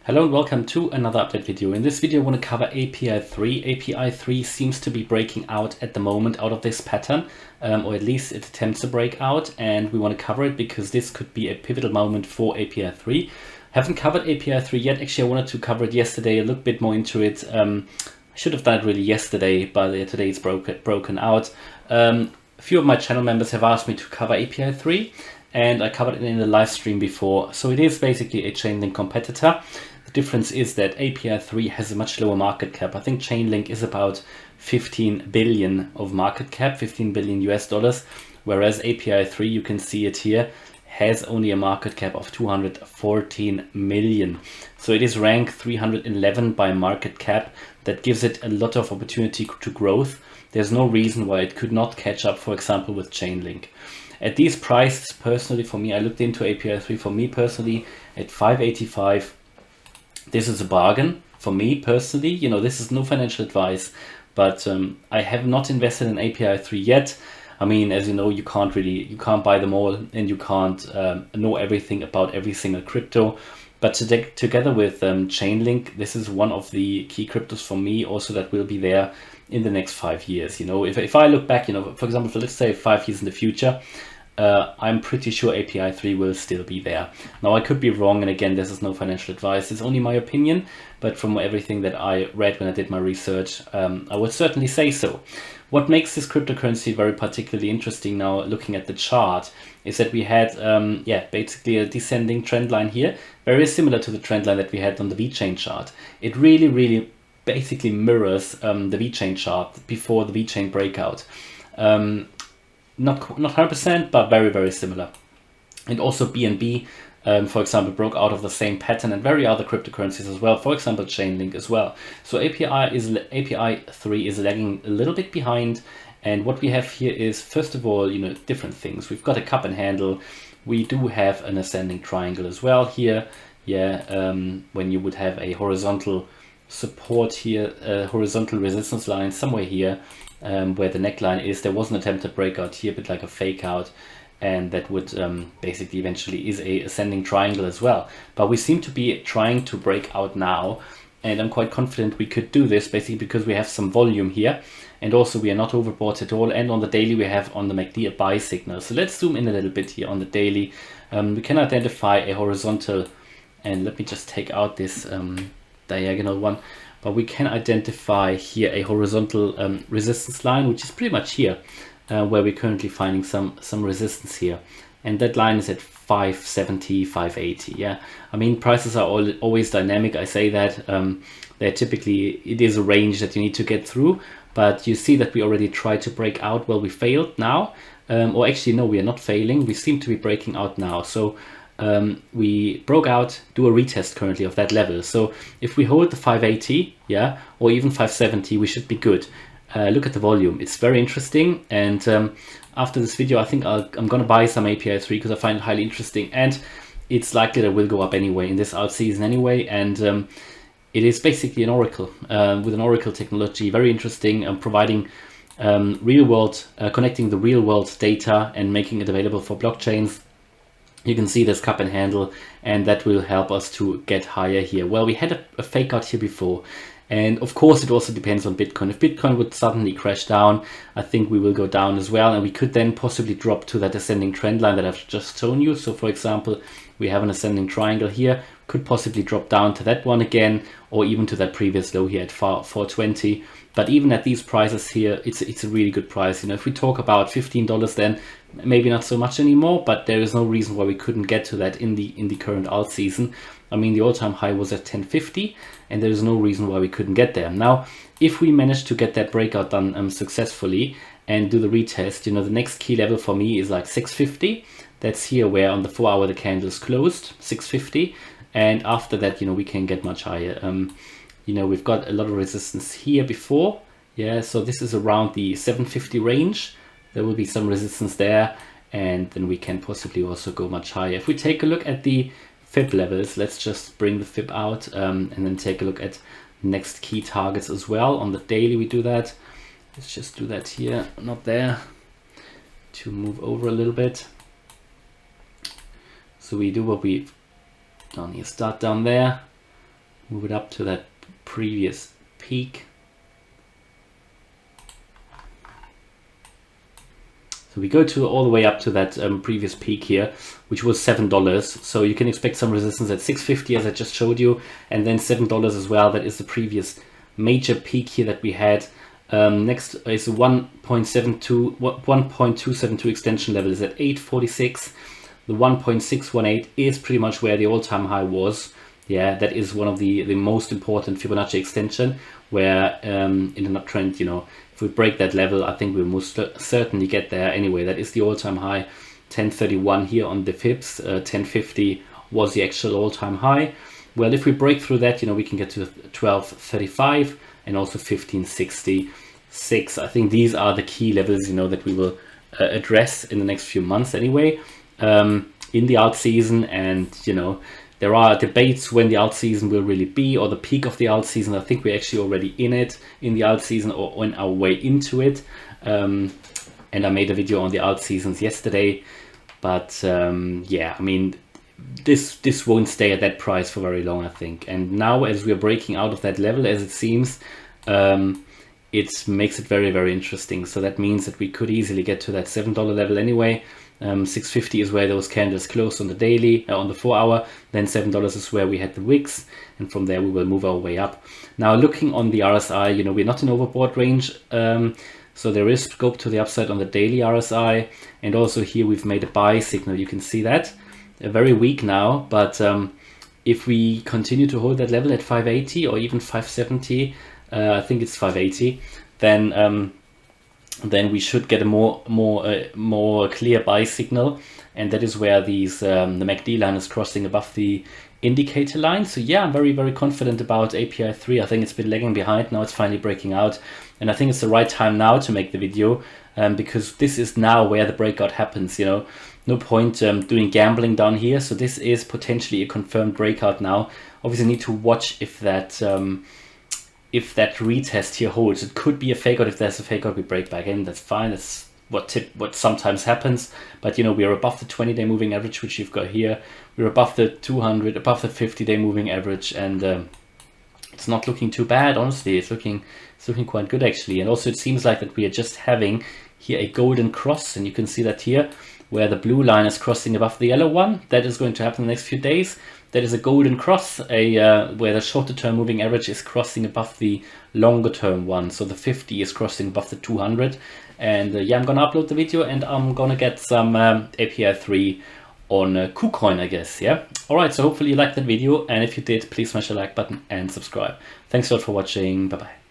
Hello and welcome to another update video. In this video I want to cover API 3. API 3 seems to be breaking out at the moment out of this pattern, or at least it attempts to break out, and we want to cover it because this could be a pivotal moment for API 3. Haven't covered API 3 yet. Actually I wanted to cover it yesterday, a little bit more into it. I should have done it really yesterday, but today it's broken out. A few of my channel members have asked me to cover API 3, and I covered it in a live stream before. So it is basically a Chainlink competitor. The difference is that API 3 has a much lower market cap. I think Chainlink is about 15 billion of market cap, 15 billion US dollars, whereas API 3, you can see it here, has only a market cap of 214 million. So it is ranked 311 by market cap. That gives it a lot of opportunity to growth. There's no reason why it could not catch up, for example, with Chainlink. At these prices, personally, for me, I looked into API 3, for me personally, at 585, this is a bargain for me personally. You know, this is no financial advice, but I have not invested in API 3 yet. I mean, as you know, you can't buy them all, and you can't know everything about every single crypto. But together with Chainlink, this is one of the key cryptos for me also that will be there in the next 5 years. You know, if I look back, you know, for example, let's say 5 years in the future, I'm pretty sure API 3 will still be there. Now, I could be wrong, and again, this is no financial advice. It's only my opinion, but from everything that I read when I did my research, I would certainly say so. What makes this cryptocurrency very particularly interesting now, looking at the chart, is that we had, basically a descending trend line here, very similar to the trend line that we had on the VeChain chart. It really basically mirrors the VeChain chart before the VeChain breakout. Not 100%, but very similar. And also BNB, for example, broke out of the same pattern, and very other cryptocurrencies as well, for example Chainlink as well. So API 3 is lagging a little bit behind, and what we have here is, first of all, you know, different things. We've got a cup and handle. We do have an ascending triangle as well here. When you would have a horizontal support here, a horizontal resistance line somewhere here, where the neckline is. There was an attempted breakout here, but like a fake out, and that would basically eventually is a ascending triangle as well. But we seem to be trying to break out now, and I'm quite confident we could do this basically because we have some volume here, and also we are not overbought at all. And on the daily we have on the MACD a buy signal. So let's zoom in a little bit here on the daily. We can identify a horizontal, and let me just take out this diagonal one. But we can identify here a horizontal resistance line, which is pretty much here, where we're currently finding some resistance here. And that line is at 570, 580. Yeah, I mean, prices are always dynamic. I say that they're typically, it is a range that you need to get through. But you see that we already tried to break out. Well, we failed now. Or actually, no, we are not failing. We seem to be breaking out now. So we broke out, do a retest currently of that level. So if we hold the 580, yeah, or even 570, we should be good. Look at the volume, it's very interesting. And after this video, I think I'm gonna buy some API 3 because I find it highly interesting, and it's likely that it will go up anyway in this out season anyway. And it is basically an oracle with an oracle technology, very interesting, providing real world, connecting the real world data and making it available for blockchains. You can see this cup and handle, and that will help us to get higher here. Well, we had a fake out here before, and of course it also depends on Bitcoin. If Bitcoin would suddenly crash down, I think we will go down as well, and we could then possibly drop to that ascending trend line that I've just shown you. So for example, we have an ascending triangle here, could possibly drop down to that one again, or even to that previous low here at 420. But even at these prices here, it's a really good price. You know, if we talk about $15, then maybe not so much anymore, but there is no reason why we couldn't get to that in the current alt season. I mean, the all-time high was at 1050, and there is no reason why we couldn't get there. Now, if we manage to get that breakout done successfully and do the retest, you know, the next key level for me is like 650. That's here where on the 4 hour the candle is closed, 650. And after that, you know, we can get much higher. You know, we've got a lot of resistance here before. Yeah, so this is around the 750 range. There will be some resistance there, and then we can possibly also go much higher. If we take a look at the Fib levels, let's just bring the Fib out and then take a look at next key targets as well. On the daily we do that. Let's just do that here, not there, to move over a little bit. So we do what we've done here, start down there, move it up to that previous peak. So we go to all the way up to that previous peak here, which was $7. So you can expect some resistance at $6.50 as I just showed you, and then $7 as well. That is the previous major peak here that we had. Next is 1.272 extension level is at 846. The 1.618 is pretty much where the all-time high was. Yeah, that is one of the most important Fibonacci extension, where in an uptrend, you know, if we break that level, I think we'll most certainly get there anyway. That is the all-time high, 1031 here on the Fibs. 1050 was the actual all-time high. Well, if we break through that, you know, we can get to 1235 and also 1566. I think these are the key levels, you know, that we will address in the next few months anyway, in the alt season. And, you know, there are debates when the alt season will really be, or the peak of the alt season. I think we're actually already in it, in the alt season, or on our way into it. And I made a video on the alt seasons yesterday. But yeah, I mean, this won't stay at that price for very long, I think. And now, as we're breaking out of that level, as it seems, it makes it very, very interesting. So that means that we could easily get to that $7 level anyway. 650 is where those candles closed on the daily, on the 4 hour. Then $7 is where we had the wicks, and from there we will move our way up. Now, looking on the RSI, you know, we're not in overbought range, so there is scope to the upside on the daily RSI. And also here we've made a buy signal. You can see that very weak now, but if we continue to hold that level at 580 or even 570, I think it's 580, then we should get a more clear buy signal, and that is where these the MACD line is crossing above the indicator line. So yeah, I'm very, very confident about API3. I think it's been lagging behind. Now it's finally breaking out, and I think it's the right time now to make the video, because this is now where the breakout happens. You know, no point doing gambling down here. So this is potentially a confirmed breakout now. Obviously need to watch if that retest here holds. It could be a fake out. If there's a fake out, we break back in. That's fine. That's what sometimes happens. But you know, we are above the 20-day moving average, which you've got here. We're above the 200, above the 50-day moving average, and it's not looking too bad. Honestly, it's looking quite good actually. And also, it seems like that we are just having here a golden cross, and you can see that here, where the blue line is crossing above the yellow one. That is going to happen in the next few days. That is a golden cross, where the shorter term moving average is crossing above the longer term one. So the 50 is crossing above the 200. And yeah, I'm gonna upload the video, and I'm gonna get some API3 on KuCoin, I guess. Yeah. All right. So hopefully you liked that video, and if you did, please smash the like button and subscribe. Thanks a lot for watching. Bye bye.